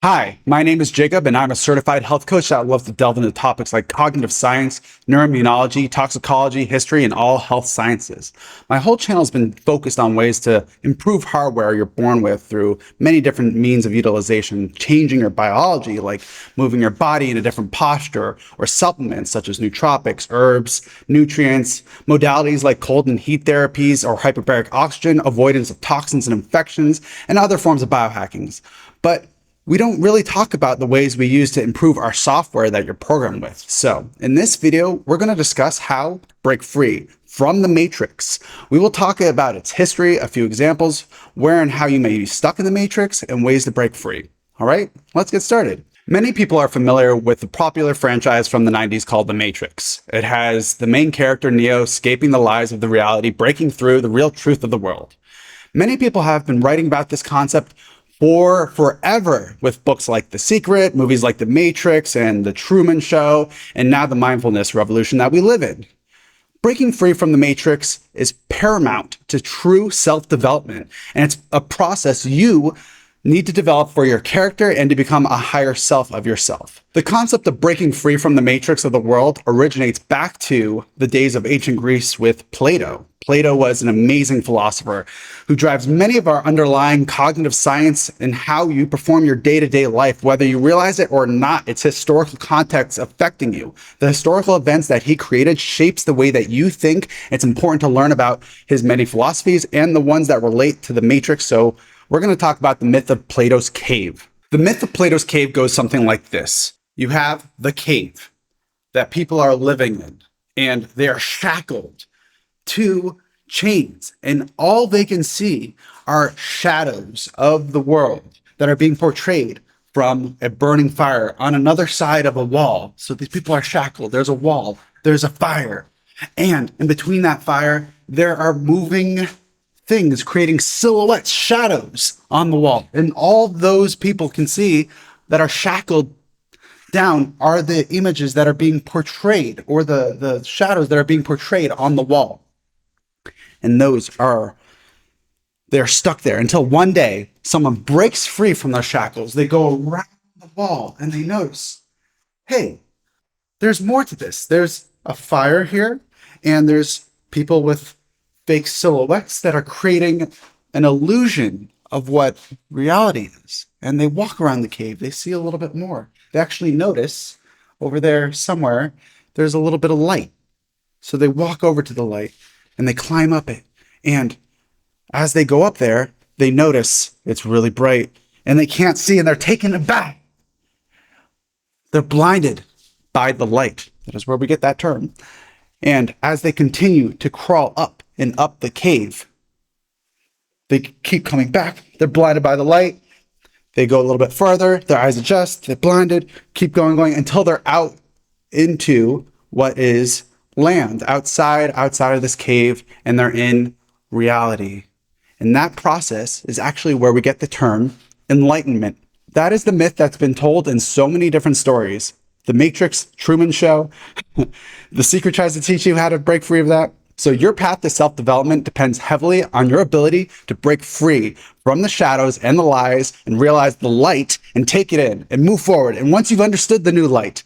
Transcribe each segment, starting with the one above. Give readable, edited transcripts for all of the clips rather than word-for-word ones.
Hi, my name is Jacob, and I'm a certified health coach that loves to delve into topics like cognitive science, neuroimmunology, toxicology, history, and all health sciences. My whole channel has been focused on ways to improve hardware you're born with through many different means of utilization, changing your biology, like moving your body in a different posture, or supplements such as nootropics, herbs, nutrients, modalities like cold and heat therapies, or hyperbaric oxygen, avoidance of toxins and infections, and other forms of biohackings. But we don't really talk about the ways we use to improve our software that you're programmed with. So in this video, we're going to discuss how to break free from the matrix. We will talk about its history, a few examples, where and how you may be stuck in the matrix, and ways to break free. All right, let's get started. Many people are familiar with the popular franchise from the 90s called The Matrix. It has the main character Neo escaping the lies of the reality, breaking through the real truth of the world. Many people have been writing about this concept for forever with books like The Secret, movies like The Matrix and The Truman Show, and now the mindfulness revolution that we live in. Breaking free from the matrix is paramount to true self-development, and it's a process you need to develop for your character and to become a higher self of yourself. The concept of breaking free from the matrix of the world originates back to the days of ancient Greece with Plato. Plato was an amazing philosopher who drives many of our underlying cognitive science and how you perform your day-to-day life, whether you realize it or not. It's historical context affecting you. The historical events that he created shapes the way that you think. It's important to learn about his many philosophies and the ones that relate to the matrix. So we're going to talk about the myth of Plato's cave. The myth of Plato's cave goes something like this. You have the cave that people are living in, and they are shackled to chains, and all they can see are shadows of the world that are being portrayed from a burning fire on another side of a wall. So these people are shackled. There's a wall, there's a fire, and in between that fire, there are moving things creating silhouettes, shadows on the wall. And all those people can see that are shackled down are the images that are being portrayed, or the shadows that are being portrayed on the wall. And they're stuck there until one day someone breaks free from their shackles. They go around the wall and they notice, hey, there's more to this. There's a fire here, and there's people with fake silhouettes that are creating an illusion of what reality is. And they walk around the cave. They see a little bit more. They actually notice over there somewhere, there's a little bit of light. So they walk over to the light and they climb up it. And as they go up there, they notice it's really bright and they can't see, and they're taken aback. They're blinded by the light. That is where we get that term. And as they continue to crawl up and up the cave, they keep coming back. They're blinded by the light. They go a little bit further. Their eyes adjust. They're blinded. Keep going until they're out into what is land, outside of this cave, and they're in reality. And that process is actually where we get the term enlightenment. That is the myth that's been told in so many different stories. The Matrix, Truman Show, The Secret tries to teach you how to break free of that. So your path to self-development depends heavily on your ability to break free from the shadows and the lies and realize the light and take it in and move forward. And once you've understood the new light.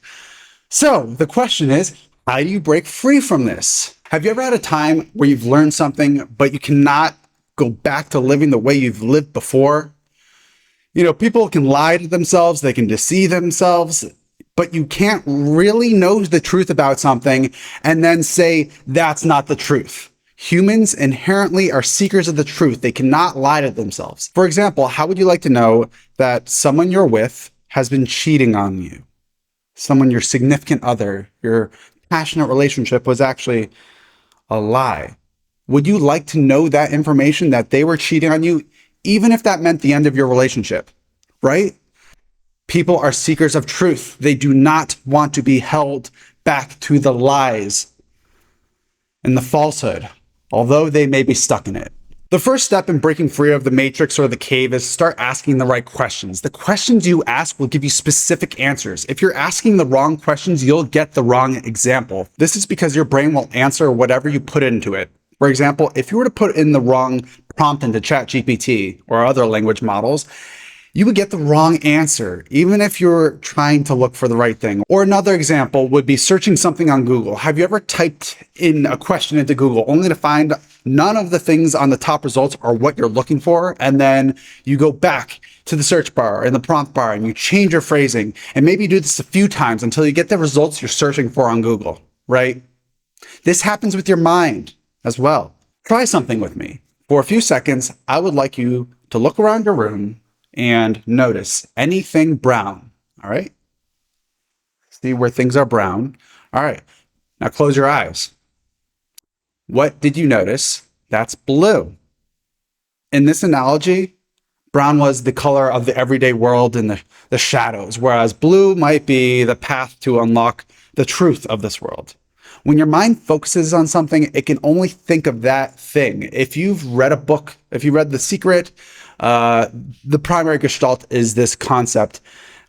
So the question is, how do you break free from this? Have you ever had a time where you've learned something, but you cannot go back to living the way you've lived before? You know, people can lie to themselves, they can deceive themselves, but you can't really know the truth about something and then say that's not the truth. Humans inherently are seekers of the truth. They cannot lie to themselves. For example, how would you like to know that someone you're with has been cheating on you? Someone, your significant other, your passionate relationship was actually a lie. Would you like to know that information, that they were cheating on you, even if that meant the end of your relationship, right? People are seekers of truth. They do not want to be held back to the lies and the falsehood, although they may be stuck in it. The first step in breaking free of the matrix or the cave is start asking the right questions. The questions you ask will give you specific answers. If you're asking the wrong questions, you'll get the wrong example. This is because your brain will answer whatever you put into it. For example, if you were to put in the wrong prompt into ChatGPT or other language models, you would get the wrong answer, even if you're trying to look for the right thing. Or another example would be searching something on Google. Have you ever typed in a question into Google only to find none of the things on the top results are what you're looking for? And then you go back to the search bar and the prompt bar and you change your phrasing. And maybe you do this a few times until you get the results you're searching for on Google, right? This happens with your mind as well. Try something with me. For a few seconds, I would like you to look around your room and notice anything brown. All right. See where things are brown. All right. Now close your eyes. What did you notice? That's blue. In this analogy, brown was the color of the everyday world and the shadows, whereas blue might be the path to unlock the truth of this world. When your mind focuses on something, it can only think of that thing. If you've read a book, if you read The Secret, the primary gestalt is this concept,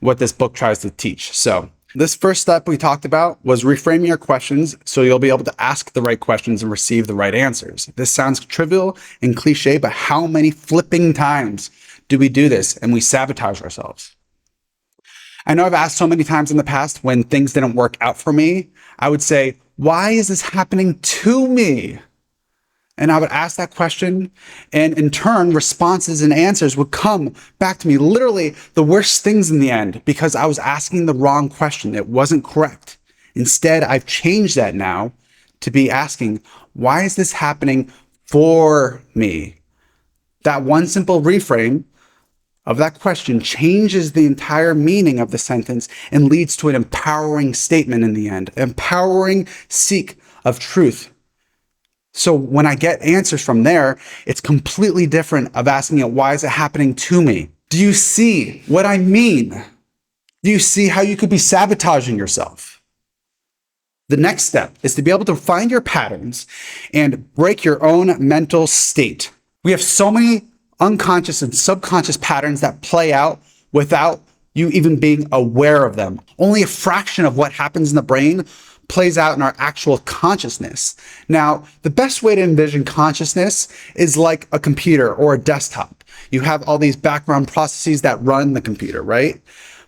what this book tries to teach. So this first step we talked about was reframing your questions so you'll be able to ask the right questions and receive the right answers. This sounds trivial and cliche, but how many flipping times do we do this and we sabotage ourselves? I know I've asked so many times in the past when things didn't work out for me, I would say, why is this happening to me? And I would ask that question, and in turn, responses and answers would come back to me. Literally the worst things in the end, because I was asking the wrong question. It wasn't correct. Instead, I've changed that now to be asking, why is this happening for me? That one simple reframe of that question changes the entire meaning of the sentence and leads to an empowering statement in the end, empowering seek of truth. So when I get answers from there, it's completely different of asking it, why is it happening to me? Do you see what I mean? Do you see how you could be sabotaging yourself? The next step is to be able to find your patterns and break your own mental state. We have so many unconscious and subconscious patterns that play out without you even being aware of them. Only a fraction of what happens in the brain plays out in our actual consciousness. Now, the best way to envision consciousness is like a computer or a desktop. You have all these background processes that run the computer, right?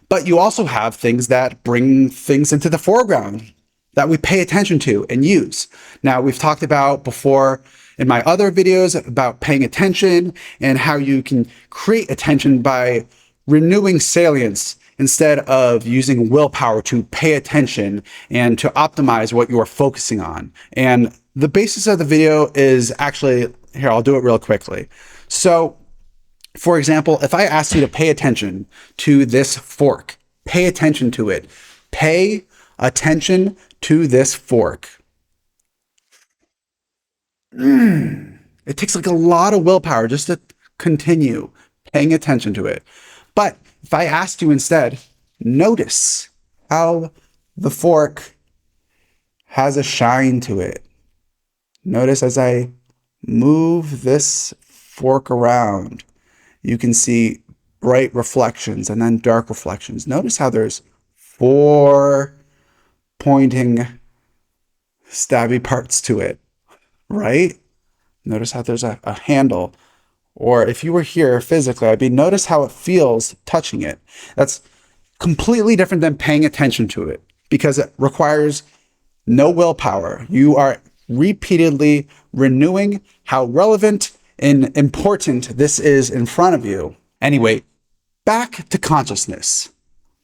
But you also have things that bring things into the foreground that we pay attention to and use. Now, we've talked about before in my other videos about paying attention and how you can create attention by renewing salience instead of using willpower to pay attention and to optimize what you are focusing on. And the basis of the video is actually, here, I'll do it real quickly. So, for example, if I asked you to pay attention to this fork, pay attention to it. Pay attention to this fork. It takes like a lot of willpower just to continue paying attention to it. But if I asked you instead, notice how the fork has a shine to it. Notice as I move this fork around, you can see bright reflections and then dark reflections. Notice how there's 4 pointing stabby parts to it, right? Notice how there's a handle. Or if you were here physically, notice how it feels touching it. That's completely different than paying attention to it because it requires no willpower. You are repeatedly renewing how relevant and important this is in front of you. Anyway, back to consciousness.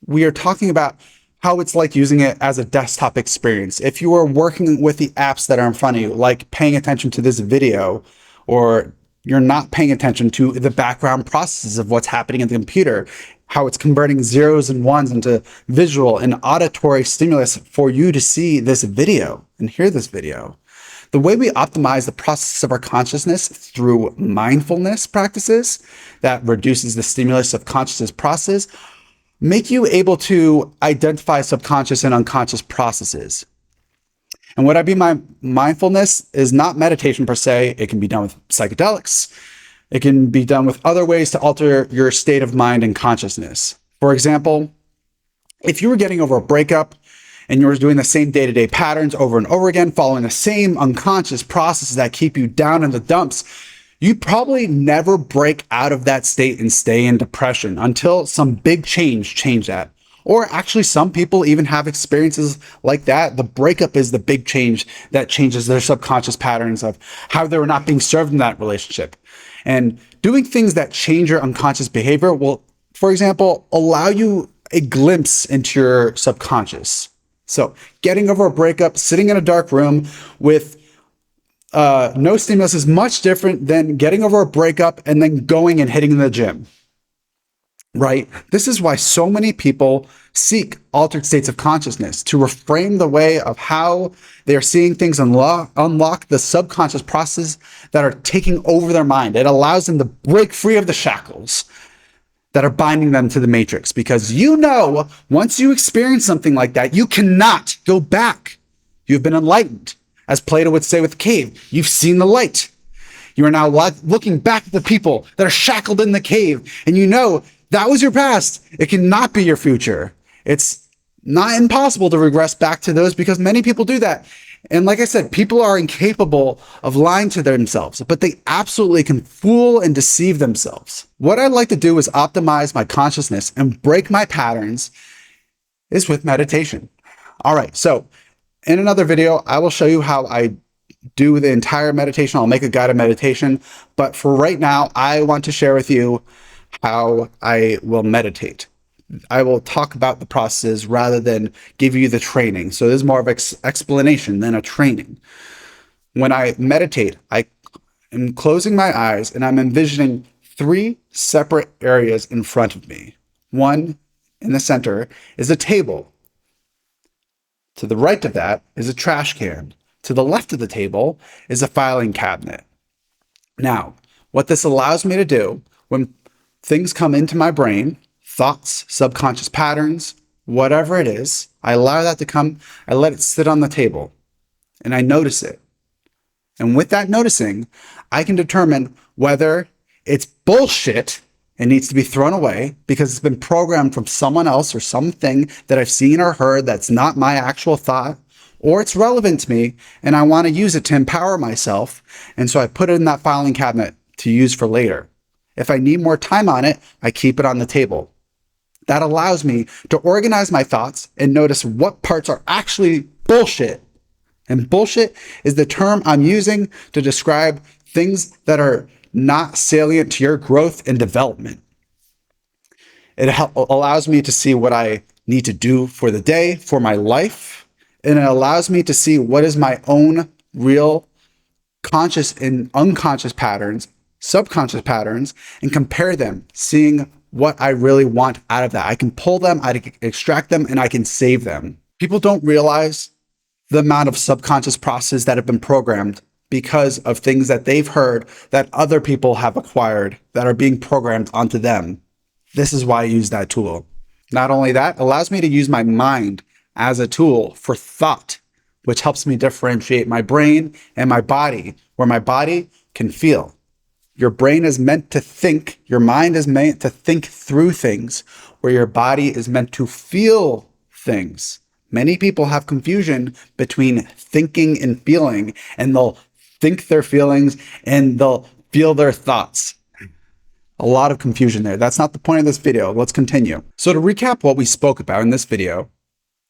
We are talking about how it's like using it as a desktop experience. If you are working with the apps that are in front of you, like paying attention to this video, or you're not paying attention to the background processes of what's happening in the computer, how it's converting zeros and ones into visual and auditory stimulus for you to see this video and hear this video. The way we optimize the process of our consciousness through mindfulness practices that reduces the stimulus of consciousness process make you able to identify subconscious and unconscious processes. And what I mean by mindfulness is not meditation per se. It can be done with psychedelics. It can be done with other ways to alter your state of mind and consciousness. For example, if you were getting over a breakup and you were doing the same day-to-day patterns over and over again, following the same unconscious processes that keep you down in the dumps, You probably never break out of that state and stay in depression until some big change that. Or actually, some people even have experiences like that. The breakup is the big change that changes their subconscious patterns of how they were not being served in that relationship. And doing things that change your unconscious behavior will, for example, allow you a glimpse into your subconscious. So getting over a breakup, sitting in a dark room with no stimulus is much different than getting over a breakup and then going and hitting the gym. Right? This is why so many people seek altered states of consciousness to reframe the way of how they're seeing things and unlock the subconscious processes that are taking over their mind. It allows them to break free of the shackles that are binding them to the matrix, because once you experience something like that, you cannot go back. You've been enlightened. As Plato would say with the cave, you've seen the light. You are now looking back at the people that are shackled in the cave, and that was your past. It cannot be your future. It's not impossible to regress back to those, because many people do that. And like I said, people are incapable of lying to themselves, but they absolutely can fool and deceive themselves. What I'd like to do is optimize my consciousness and break my patterns is with meditation. All right. So in another video, I will show you how I do the entire meditation. I'll make a guided meditation. But for right now, I want to share with you how I will meditate. I will talk about the processes rather than give you the training. So this is more of an explanation than a training. When I meditate, I am closing my eyes and I'm envisioning 3 separate areas in front of me. One in the center is a table. To the right of that is a trash can. To the left of the table is a filing cabinet. Now, what this allows me to do when things come into my brain, thoughts, subconscious patterns, whatever it is, I allow that to come, I let it sit on the table, and I notice it. And with that noticing, I can determine whether it's bullshit and needs to be thrown away because it's been programmed from someone else or something that I've seen or heard that's not my actual thought, or it's relevant to me and I want to use it to empower myself, and so I put it in that filing cabinet to use for later. If I need more time on it, I keep it on the table. That allows me to organize my thoughts and notice what parts are actually bullshit. And bullshit is the term I'm using to describe things that are not salient to your growth and development. It allows me to see what I need to do for the day, for my life, and it allows me to see what is my own real conscious and unconscious patterns, subconscious patterns, and compare them, seeing what I really want out of that. I can pull them, I can extract them, and I can save them. People don't realize the amount of subconscious processes that have been programmed because of things that they've heard that other people have acquired that are being programmed onto them. This is why I use that tool. Not only that, it allows me to use my mind as a tool for thought, which helps me differentiate my brain and my body, where my body can feel. Your brain is meant to think, your mind is meant to think through things, where your body is meant to feel things. Many people have confusion between thinking and feeling, and they'll think their feelings and they'll feel their thoughts. A lot of confusion there. That's not the point of this video. Let's continue. So to recap what we spoke about in this video,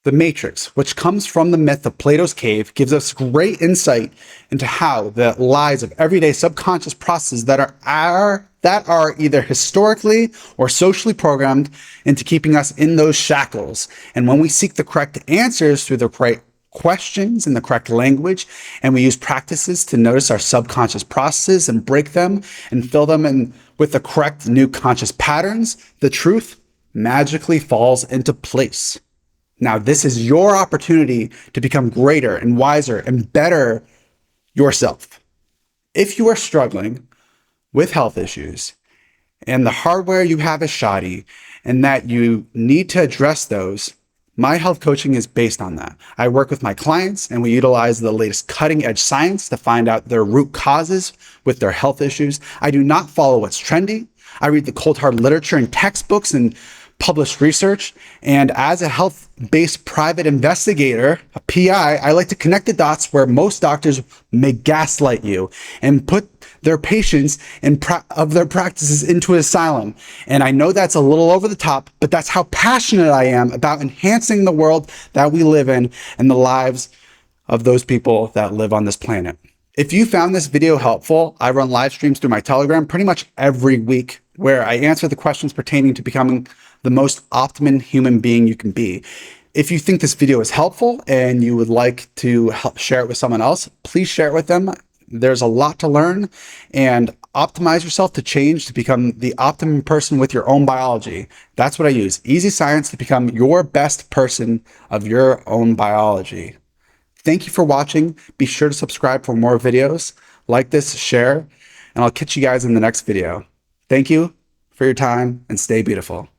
the matrix, which comes from the myth of Plato's cave, gives us great insight into how the lies of everyday subconscious processes that are either historically or socially programmed into keeping us in those shackles. And when we seek the correct answers through the correct questions in the correct language, and we use practices to notice our subconscious processes and break them and fill them in with the correct new conscious patterns, the truth magically falls into place. Now, this is your opportunity to become greater and wiser and better yourself. If you are struggling with health issues and the hardware you have is shoddy and that you need to address those, my health coaching is based on that. I work with my clients and we utilize the latest cutting edge science to find out their root causes with their health issues. I do not follow what's trendy. I read the cold hard literature and textbooks and published research. And as a health-based private investigator, a PI, I like to connect the dots where most doctors may gaslight you and put their patients and of their practices into an asylum. And I know that's a little over the top, but that's how passionate I am about enhancing the world that we live in and the lives of those people that live on this planet. If you found this video helpful, I run live streams through my Telegram pretty much every week where I answer the questions pertaining to becoming the most optimum human being you can be. If you think this video is helpful and you would like to help share it with someone else, please share it with them. There's a lot to learn, and optimize yourself to change to become the optimum person with your own biology. That's what I use. Easy science to become your best person of your own biology. Thank you for watching. Be sure to subscribe for more videos. Like this, share, and I'll catch you guys in the next video. Thank you for your time, and stay beautiful.